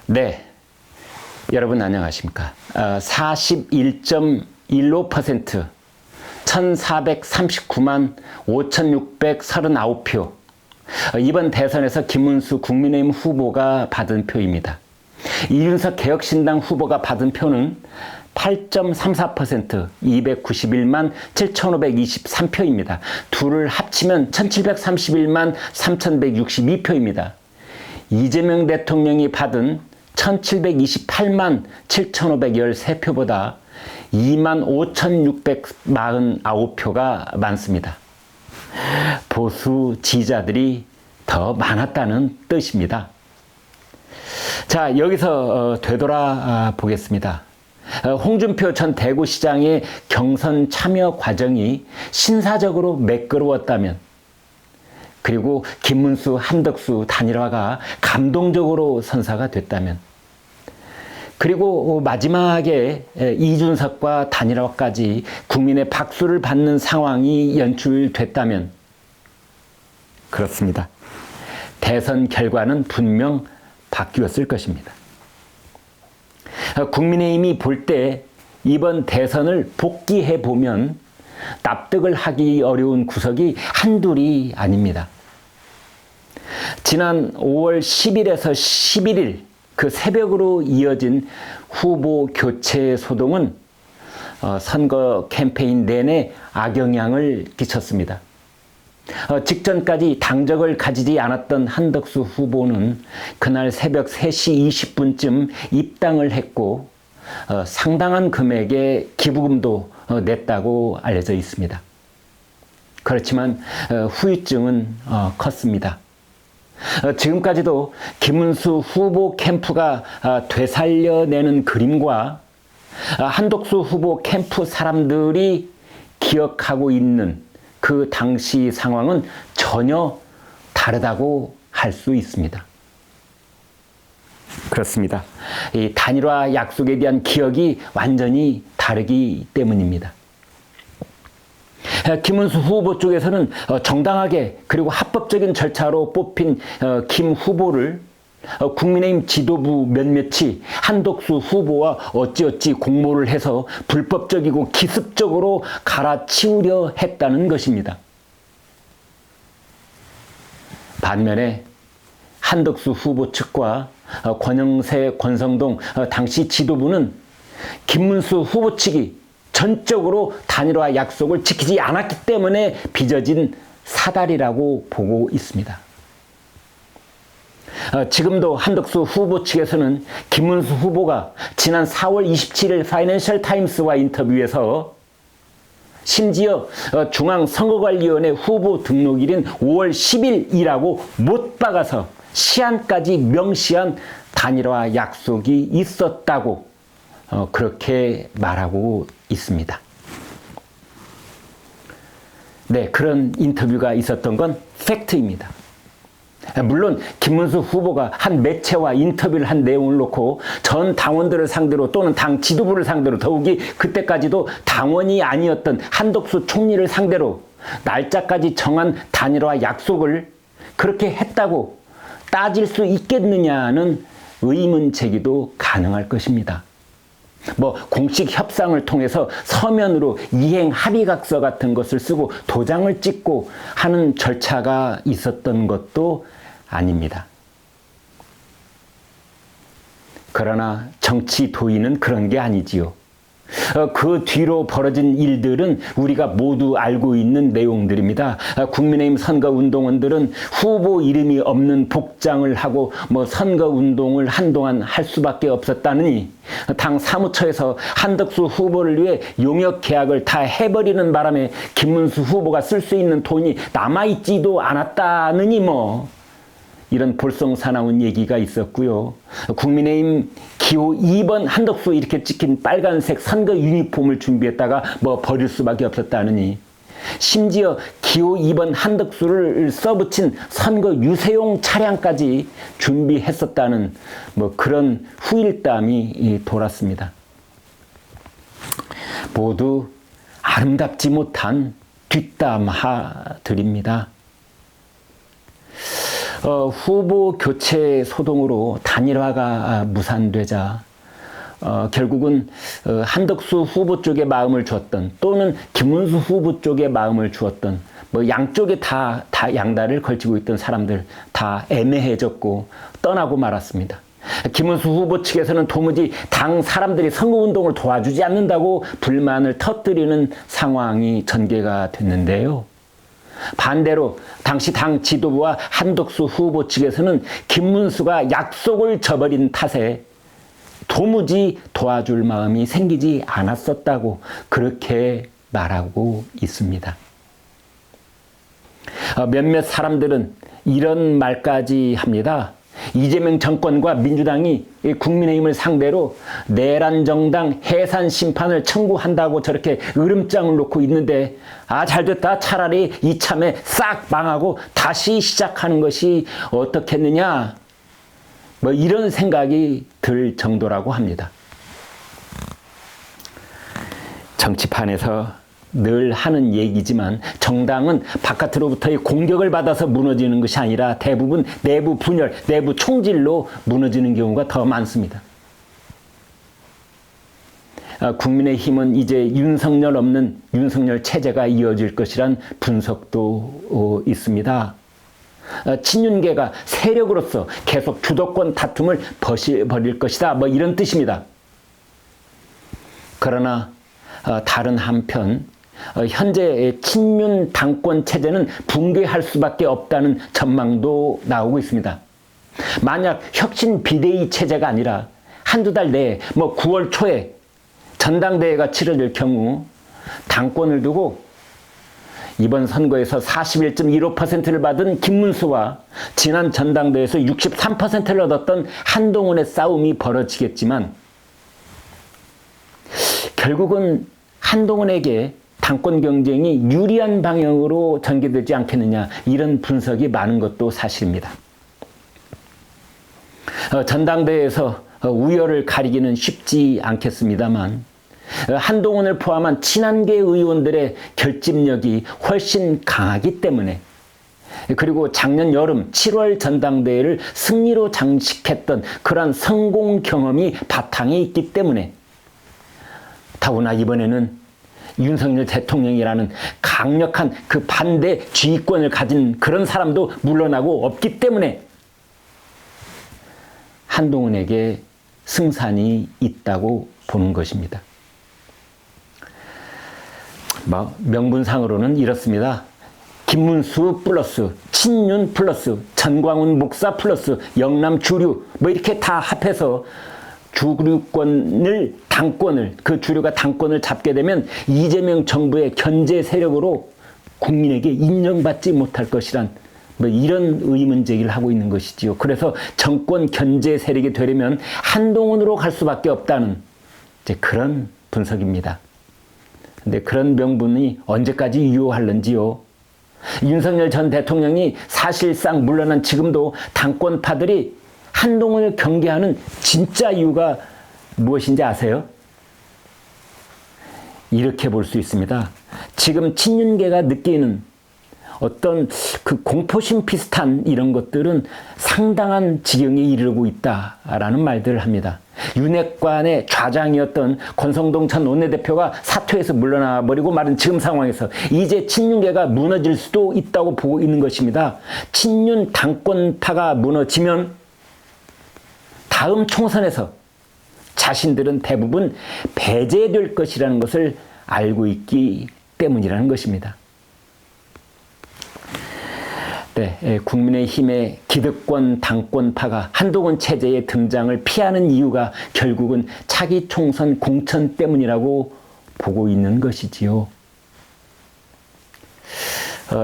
네, 여러분 안녕하십니까. 41.15%, 1439만 5639표. 이번 대선에서 김문수 국민의힘 후보가 받은 표입니다. 이준석 개혁신당 후보가 받은 표는 8.34%, 291만 7523표입니다. 둘을 합치면 1731만 3162표입니다. 이재명 대통령이 받은 1728만 7513표보다 2만 5649표가 많습니다. 보수 지지자들이 더 많았다는 뜻입니다. 자, 여기서 되돌아 보겠습니다. 홍준표 전 대구시장의 경선 참여 과정이 신사적으로 매끄러웠다면, 그리고 김문수, 한덕수 단일화가 감동적으로 선사가 됐다면, 그리고 마지막에 이준석과 단일화까지 국민의 박수를 받는 상황이 연출됐다면, 그렇습니다. 대선 결과는 분명 바뀌었을 것입니다. 국민의힘이 볼 때 이번 대선을 복귀해 보면 납득을 하기 어려운 구석이 한둘이 아닙니다. 지난 5월 10일에서 11일 그 새벽으로 이어진 후보 교체 소동은 선거 캠페인 내내 악영향을 끼쳤습니다. 직전까지 당적을 가지지 않았던 한덕수 후보는 그날 새벽 3시 20분쯤 입당을 했고 상당한 금액의 기부금도 냈다고 알려져 있습니다. 그렇지만 후유증은 컸습니다. 지금까지도 김문수 후보 캠프가 되살려내는 그림과 한덕수 후보 캠프 사람들이 기억하고 있는 그 당시 상황은 전혀 다르다고 할 수 있습니다. 그렇습니다. 이 단일화 약속에 대한 기억이 완전히 다르기 때문입니다. 김문수 후보 쪽에서는 정당하게 그리고 합법적인 절차로 뽑힌 김 후보를 국민의힘 지도부 몇몇이 한덕수 후보와 어찌어찌 공모를 해서 불법적이고 기습적으로 갈아치우려 했다는 것입니다. 반면에 한덕수 후보 측과 권영세, 권성동 당시 지도부는 김문수 후보 측이 전적으로 단일화 약속을 지키지 않았기 때문에 빚어진 사달이라고 보고 있습니다. 지금도 한덕수 후보 측에서는 김문수 후보가 지난 4월 27일 파이낸셜 타임스와 인터뷰에서 심지어 중앙선거관리위원회 후보 등록일인 5월 10일이라고 못 박아서 시한까지 명시한 단일화 약속이 있었다고 그렇게 말하고 있습니다. 네, 그런 인터뷰가 있었던 건 팩트입니다. 물론 김문수 후보가 한 매체와 인터뷰를 한 내용을 놓고 전 당원들을 상대로 또는 당 지도부를 상대로, 더욱이 그때까지도 당원이 아니었던 한덕수 총리를 상대로 날짜까지 정한 단일화 약속을 그렇게 했다고 따질 수 있겠느냐는 의문 제기도 가능할 것입니다. 공식 협상을 통해서 서면으로 이행 합의각서 같은 것을 쓰고 도장을 찍고 하는 절차가 있었던 것도 아닙니다. 그러나 정치 도의는 그런 게 아니지요. 그 뒤로 벌어진 일들은 우리가 모두 알고 있는 내용들입니다. 국민의힘 선거운동원들은 후보 이름이 없는 복장을 하고 선거운동을 한동안 할 수밖에 없었다느니, 당 사무처에서 한덕수 후보를 위해 용역 계약을 다 해버리는 바람에 김문수 후보가 쓸 수 있는 돈이 남아있지도 않았다느니 이런 볼썽사나운 얘기가 있었고요. 국민의힘 기호 2번 한덕수 이렇게 찍힌 빨간색 선거 유니폼을 준비했다가 버릴 수밖에 없었다느니, 심지어 기호 2번 한덕수를 써붙인 선거 유세용 차량까지 준비했었다는 그런 후일담이 돌았습니다. 모두 아름답지 못한 뒷담화들입니다. 후보 교체 소동으로 단일화가 무산되자 결국은 한덕수 후보 쪽에 마음을 주었던 또는 김문수 후보 쪽에 마음을 주었던 뭐 양쪽에 다 양다리를 걸치고 있던 사람들 다 애매해졌고 떠나고 말았습니다. 김문수 후보 측에서는 도무지 당 사람들이 선거운동을 도와주지 않는다고 불만을 터뜨리는 상황이 전개가 됐는데요. 반대로 당시 당 지도부와 한덕수 후보 측에서는 김문수가 약속을 저버린 탓에 도무지 도와줄 마음이 생기지 않았었다고 그렇게 말하고 있습니다. 몇몇 사람들은 이런 말까지 합니다. 이재명 정권과 민주당이 국민의힘을 상대로 내란 정당 해산 심판을 청구한다고 저렇게 으름장을 놓고 있는데 잘됐다. 차라리 이참에 싹 망하고 다시 시작하는 것이 어떻겠느냐. 뭐 이런 생각이 들 정도라고 합니다. 정치판에서 늘 하는 얘기지만 정당은 바깥으로부터의 공격을 받아서 무너지는 것이 아니라 대부분 내부 분열, 내부 총질로 무너지는 경우가 더 많습니다. 국민의힘은 이제 윤석열 없는 윤석열 체제가 이어질 것이란 분석도 있습니다. 친윤계가 세력으로서 계속 주도권 다툼을 벌일 것이다. 뭐 이런 뜻입니다. 그러나 다른 한편 현재 친윤 당권 체제는 붕괴할 수밖에 없다는 전망도 나오고 있습니다. 만약 혁신 비대위 체제가 아니라 한두 달 내에 9월 초에 전당대회가 치러질 경우 당권을 두고 이번 선거에서 41.15%를 받은 김문수와 지난 전당대회에서 63%를 얻었던 한동훈의 싸움이 벌어지겠지만 결국은 한동훈에게 당권 경쟁이 유리한 방향으로 전개되지 않겠느냐 이런 분석이 많은 것도 사실입니다. 전당대회에서 우열을 가리기는 쉽지 않겠습니다만 한동훈을 포함한 친한계 의원들의 결집력이 훨씬 강하기 때문에 그리고 작년 여름 7월 전당대회를 승리로 장식했던 그러한 성공 경험이 바탕에 있기 때문에 더구나 이번에는 윤석열 대통령이라는 강력한 그 반대 지휘권을 가진 그런 사람도 물러나고 없기 때문에 한동훈에게 승산이 있다고 보는 것입니다. 명분상으로는 이렇습니다. 김문수 플러스 친윤 플러스 전광훈 목사 플러스 영남 주류 이렇게 다 합해서 주류권을 당권을 그 주류가 당권을 잡게 되면 이재명 정부의 견제 세력으로 국민에게 인정받지 못할 것이란 이런 의문 제기를 하고 있는 것이지요. 그래서 정권 견제 세력이 되려면 한동훈으로 갈 수밖에 없다는 이제 그런 분석입니다. 근데 그런 명분이 언제까지 유효할는지요. 윤석열 전 대통령이 사실상 물러난 지금도 당권파들이 한동훈을 경계하는 진짜 이유가 무엇인지 아세요? 이렇게 볼 수 있습니다. 지금 친윤계가 느끼는 어떤 그 공포심 비슷한 이런 것들은 상당한 지경에 이르고 있다라는 말들을 합니다. 윤핵관의 좌장이었던 권성동 전 원내대표가 사퇴해서 물러나 버리고 말은 지금 상황에서 이제 친윤계가 무너질 수도 있다고 보고 있는 것입니다. 친윤 당권파가 무너지면 다음 총선에서 자신들은 대부분 배제될 것이라는 것을 알고 있기 때문이라는 것입니다. 네, 국민의힘의 기득권 당권파가 한동훈 체제의 등장을 피하는 이유가 결국은 차기 총선 공천 때문이라고 보고 있는 것이지요.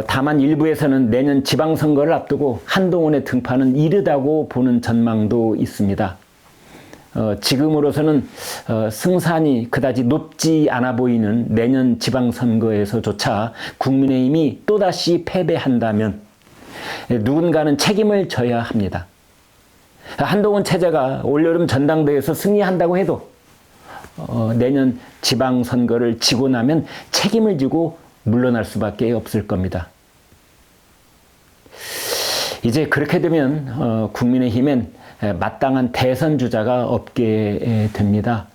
다만 일부에서는 내년 지방선거를 앞두고 한동훈의 등판은 이르다고 보는 전망도 있습니다. 지금으로서는 승산이 그다지 높지 않아 보이는 내년 지방선거에서조차 국민의힘이 또다시 패배한다면 누군가는 책임을 져야 합니다. 한동훈 체제가 올여름 전당대회에서 승리한다고 해도 내년 지방선거를 지고 나면 책임을 지고 물러날 수밖에 없을 겁니다. 이제 그렇게 되면 국민의힘엔 마땅한 대선 주자가 없게 됩니다.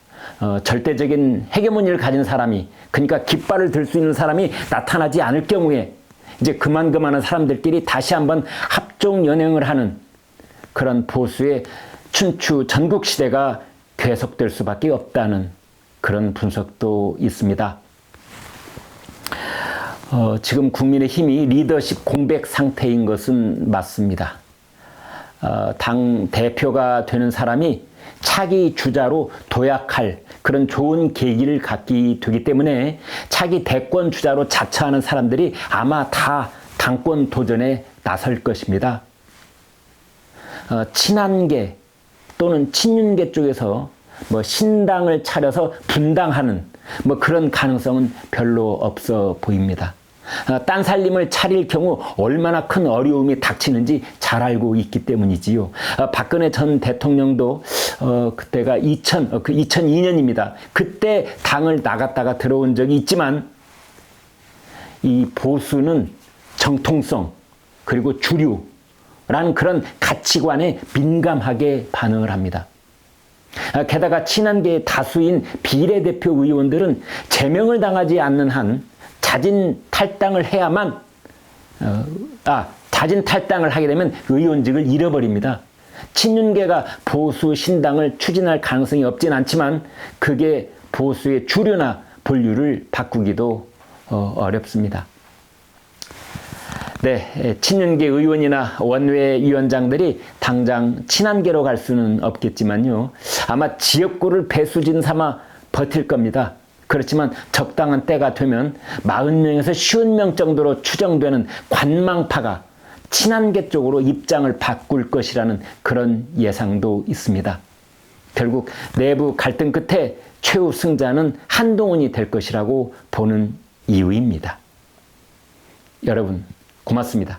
절대적인 헤게모니를 가진 사람이, 그러니까 깃발을 들 수 있는 사람이 나타나지 않을 경우에 이제 그만한 사람들끼리 다시 한번 합종 연행을 하는 그런 보수의 춘추 전국시대가 계속될 수밖에 없다는 그런 분석도 있습니다. 지금 국민의힘이 리더십 공백 상태인 것은 맞습니다. 당 대표가 되는 사람이 차기 주자로 도약할 그런 좋은 계기를 갖게 되기 때문에 차기 대권 주자로 자처하는 사람들이 아마 다 당권 도전에 나설 것입니다. 친한계 또는 친윤계 쪽에서 신당을 차려서 분당하는 그런 가능성은 별로 없어 보입니다. 딴 살림을 차릴 경우 얼마나 큰 어려움이 닥치는지 잘 알고 있기 때문이지요. 박근혜 전 대통령도 그때가 2002년입니다. 그때 당을 나갔다가 들어온 적이 있지만 이 보수는 정통성 그리고 주류라는 그런 가치관에 민감하게 반응을 합니다. 게다가 친한계의 다수인 비례대표 의원들은 제명을 당하지 않는 한 자진 탈당을 해야만 자진 탈당을 하게 되면 의원직을 잃어버립니다. 친윤계가 보수 신당을 추진할 가능성이 없진 않지만 그게 보수의 주류나 본류를 바꾸기도 어렵습니다. 네, 친윤계 의원이나 원외위원장들이 당장 친한계로 갈 수는 없겠지만요. 아마 지역구를 배수진 삼아 버틸 겁니다. 그렇지만 적당한 때가 되면 40명에서 50명 정도로 추정되는 관망파가 친한계 쪽으로 입장을 바꿀 것이라는 그런 예상도 있습니다. 결국 내부 갈등 끝에 최후 승자는 한동훈이 될 것이라고 보는 이유입니다. 여러분, 고맙습니다.